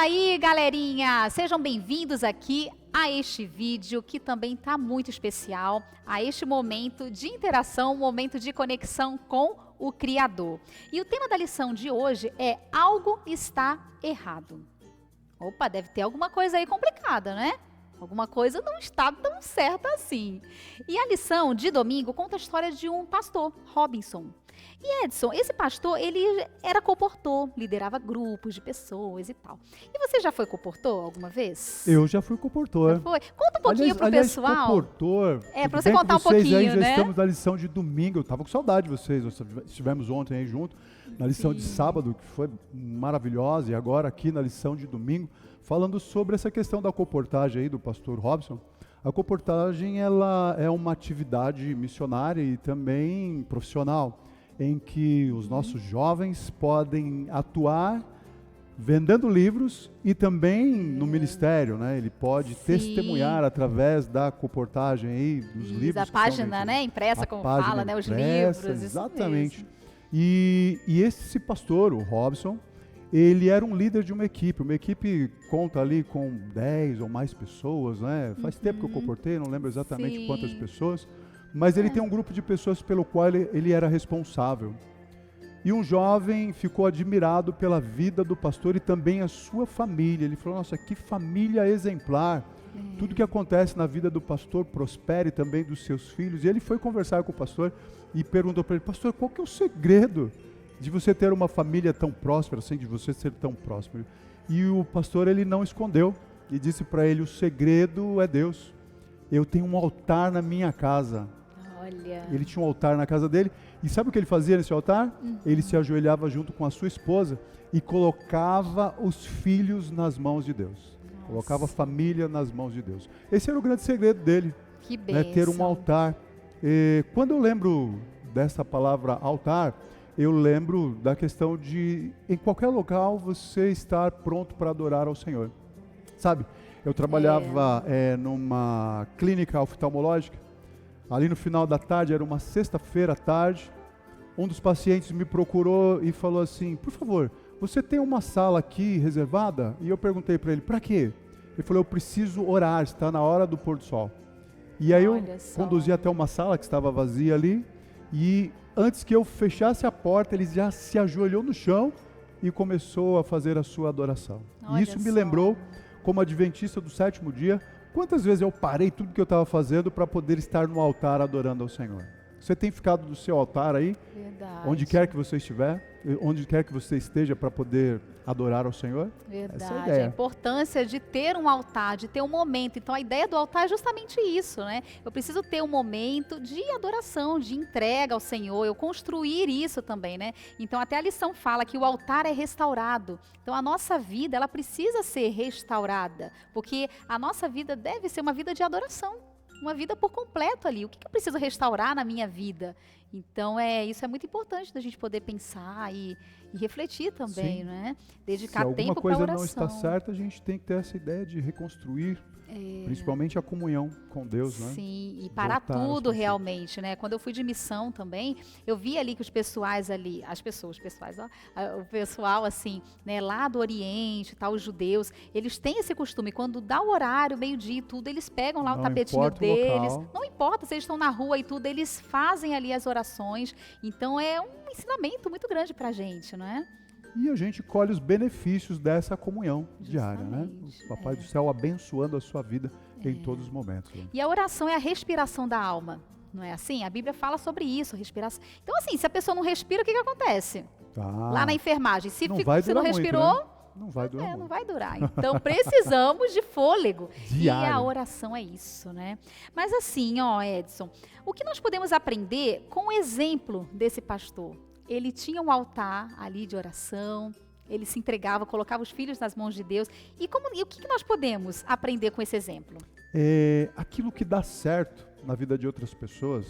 aí, galerinha! Sejam bem-vindos aqui a este vídeo que também está muito especial, a este momento de interação, um momento de conexão com o Criador. E o tema da lição de hoje é Algo está errado. Opa, deve ter alguma coisa aí complicada, né? Alguma coisa não está tão certa assim. E a lição de domingo conta a história de um pastor, Robinson. E Edson, esse pastor, ele era comportor, liderava grupos de pessoas e tal. E você já foi comportor alguma vez? Eu já fui comportor. Já foi? Conta um pouquinho pro pessoal. Comportor. Pra você contar um pouquinho, aí já né? estamos na lição de domingo. Eu tava com saudade de vocês. Nós estivemos ontem aí junto, na lição de sábado, que foi maravilhosa, e agora aqui na lição de domingo, falando sobre essa questão da comportagem aí do pastor Robson. A comportagem, ela é uma atividade missionária e também profissional, em que os nossos jovens podem atuar vendendo livros e também no ministério, né? Ele pode testemunhar através da comportagem aí dos livros. Da página, né? Impressa, como fala, né? Os livros. Exatamente. E esse pastor, o Robson, ele era um líder de uma equipe conta ali com 10 ou mais pessoas, né? Faz tempo que eu comportei, não lembro exatamente quantas pessoas. Mas ele tem um grupo de pessoas pelo qual ele era responsável. E um jovem ficou admirado pela vida do pastor e também a sua família. Ele falou, nossa, que família exemplar. Tudo que acontece na vida do pastor prospera e também dos seus filhos. E ele foi conversar com o pastor e perguntou para ele, pastor, qual que é o segredo de você ter uma família tão próspera, assim, de você ser tão próspero? E o pastor, ele não escondeu e disse para ele, o segredo é Deus. Eu tenho um altar na minha casa. Olha. Ele tinha um altar na casa dele, e sabe o que ele fazia nesse altar? Ele se ajoelhava junto com a sua esposa e colocava os filhos nas mãos de Deus. Nossa. Colocava a família nas mãos de Deus. Esse era o grande segredo dele. Que bênção. Né, ter um altar. Quando eu lembro dessa palavra altar, eu lembro da questão de, em qualquer local, você estar pronto para adorar ao Senhor. Sabe? Eu trabalhava numa clínica oftalmológica. Ali no final da tarde, era uma sexta-feira à tarde, um dos pacientes me procurou e falou assim, por favor, você tem uma sala aqui reservada? E eu perguntei para ele, para quê? Ele falou, eu preciso orar, está na hora do pôr do sol. E aí eu conduzi até uma sala que estava vazia ali, e antes que eu fechasse a porta, ele já se ajoelhou no chão e começou a fazer a sua adoração. E isso me lembrou, como adventista do sétimo dia, quantas vezes eu parei tudo que eu estava fazendo para poder estar no altar adorando ao Senhor. Você tem ficado do seu altar aí? Verdade. Onde quer que você estiver, onde quer que você esteja para poder adorar ao Senhor? Verdade. Essa é a ideia. A importância de ter um altar, de ter um momento. Então a ideia do altar é justamente isso, né? Eu preciso ter um momento de adoração, de entrega ao Senhor, eu construir isso também, né? Então até a lição fala que o altar é restaurado. Então a nossa vida, ela precisa ser restaurada, porque a nossa vida deve ser uma vida de adoração. Uma vida por completo ali. O que eu preciso restaurar na minha vida? Então, isso é muito importante da gente poder pensar e refletir também, né? Dedicar tempo para oração. Se alguma coisa não está certa, a gente tem que ter essa ideia de reconstruir, principalmente a comunhão com Deus, né? Sim, e parar tudo realmente, né? Quando eu fui de missão também, eu vi ali que os pessoais ali, o pessoal assim, né, lá do Oriente, tal, os judeus, eles têm esse costume, quando dá o horário, meio-dia e tudo, eles pegam lá o tapetinho deles, não importa se eles estão na rua e tudo, eles fazem ali as orações. Então é um ensinamento muito grande pra gente, não é? E a gente colhe os benefícios dessa comunhão diária, né? O Papai do Céu abençoando a sua vida em todos os momentos. Né? E a oração é a respiração da alma, não é assim? A Bíblia fala sobre isso, respiração. Então assim, se a pessoa não respira, o que acontece? Lá na enfermagem, se não respirou... Muito, né? Não vai durar muito. Não vai durar. Então, precisamos de fôlego. Diário. E a oração é isso, né? Mas assim, Edson, o que nós podemos aprender com o exemplo desse pastor? Ele tinha um altar ali de oração, ele se entregava, colocava os filhos nas mãos de Deus. E o que nós podemos aprender com esse exemplo? Aquilo que dá certo na vida de outras pessoas,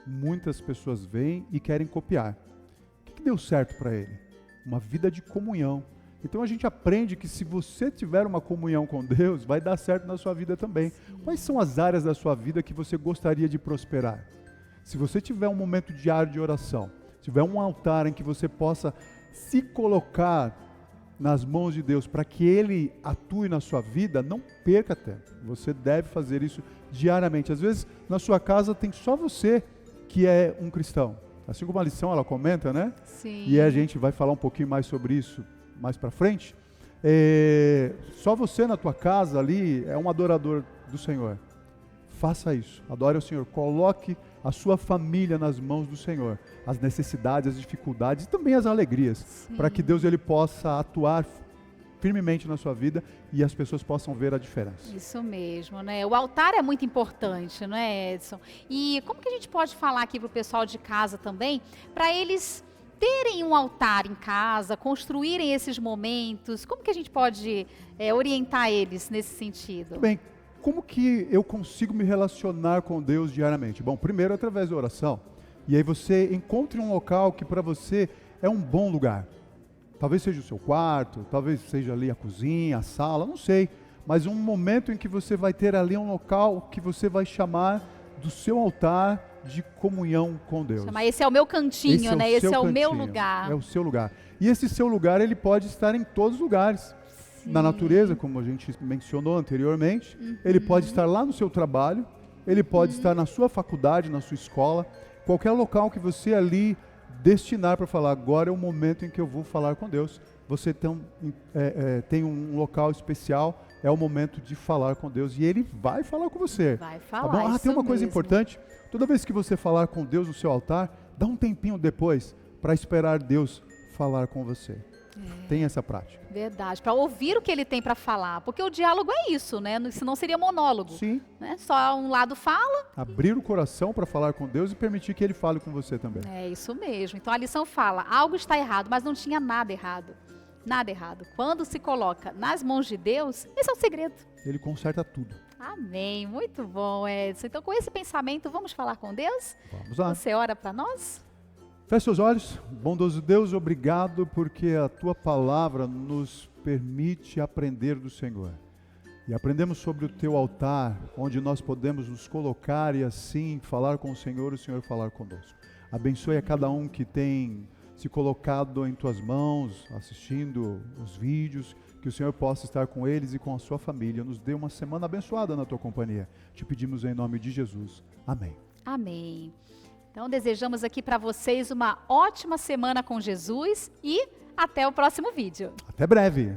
muitas pessoas veem e querem copiar. O que deu certo para ele? Uma vida de comunhão. Então a gente aprende que se você tiver uma comunhão com Deus, vai dar certo na sua vida também. Sim. Quais são as áreas da sua vida que você gostaria de prosperar? Se você tiver um momento diário de oração, tiver um altar em que você possa se colocar nas mãos de Deus, para que Ele atue na sua vida, não perca tempo. Você deve fazer isso diariamente. Às vezes, na sua casa tem só você que é um cristão. Assim como a lição ela comenta, né? Sim. E a gente vai falar um pouquinho mais sobre isso mais para frente. Só você na tua casa ali é um adorador do Senhor. Faça isso, adore ao Senhor, coloque a sua família nas mãos do Senhor, as necessidades, as dificuldades e também as alegrias, para que Deus ele possa atuar firmemente na sua vida e as pessoas possam ver a diferença. Isso mesmo, né? O altar é muito importante, não é, Edson? E como que a gente pode falar aqui para o pessoal de casa também, para eles terem um altar em casa, construírem esses momentos, como que a gente pode orientar eles nesse sentido? Bem, como que eu consigo me relacionar com Deus diariamente? Bom, primeiro através da oração. E aí você encontre um local que para você é um bom lugar. Talvez seja o seu quarto, talvez seja ali a cozinha, a sala, não sei. Mas um momento em que você vai ter ali um local que você vai chamar do seu altar de comunhão com Deus. Mas esse é o meu cantinho, né? Esse é o meu lugar. É o seu lugar. E esse seu lugar, ele pode estar em todos os lugares. Na natureza, como a gente mencionou anteriormente, ele pode estar lá no seu trabalho, ele pode estar na sua faculdade, na sua escola, qualquer local que você ali destinar para falar, agora é o momento em que eu vou falar com Deus. Você tem um local especial, é o momento de falar com Deus e Ele vai falar com você. Vai falar, tá bom? Tem uma coisa mesmo. importante, toda vez que você falar com Deus no seu altar, dá um tempinho depois para esperar Deus falar com você. Tem essa prática. Verdade, para ouvir o que ele tem para falar, porque o diálogo é isso, né? Senão seria monólogo. Sim. Né? Só um lado fala. Abrir o coração para falar com Deus e permitir que Ele fale com você também. É isso mesmo. Então a lição fala, algo está errado, mas não tinha nada errado. Nada errado. Quando se coloca nas mãos de Deus, esse é o segredo. Ele conserta tudo. Amém. Muito bom, Edson. Então com esse pensamento, vamos falar com Deus? Vamos lá. Você ora para nós? Feche seus olhos. Bondoso Deus, obrigado porque a Tua palavra nos permite aprender do Senhor. E aprendemos sobre o Teu altar, onde nós podemos nos colocar e assim falar com o Senhor falar conosco. Abençoe a cada um que tem se colocado em Tuas mãos, assistindo os vídeos, que o Senhor possa estar com eles e com a sua família. Nos dê uma semana abençoada na Tua companhia. Te pedimos em nome de Jesus. Amém. Amém. Então desejamos aqui para vocês uma ótima semana com Jesus e até o próximo vídeo. Até breve.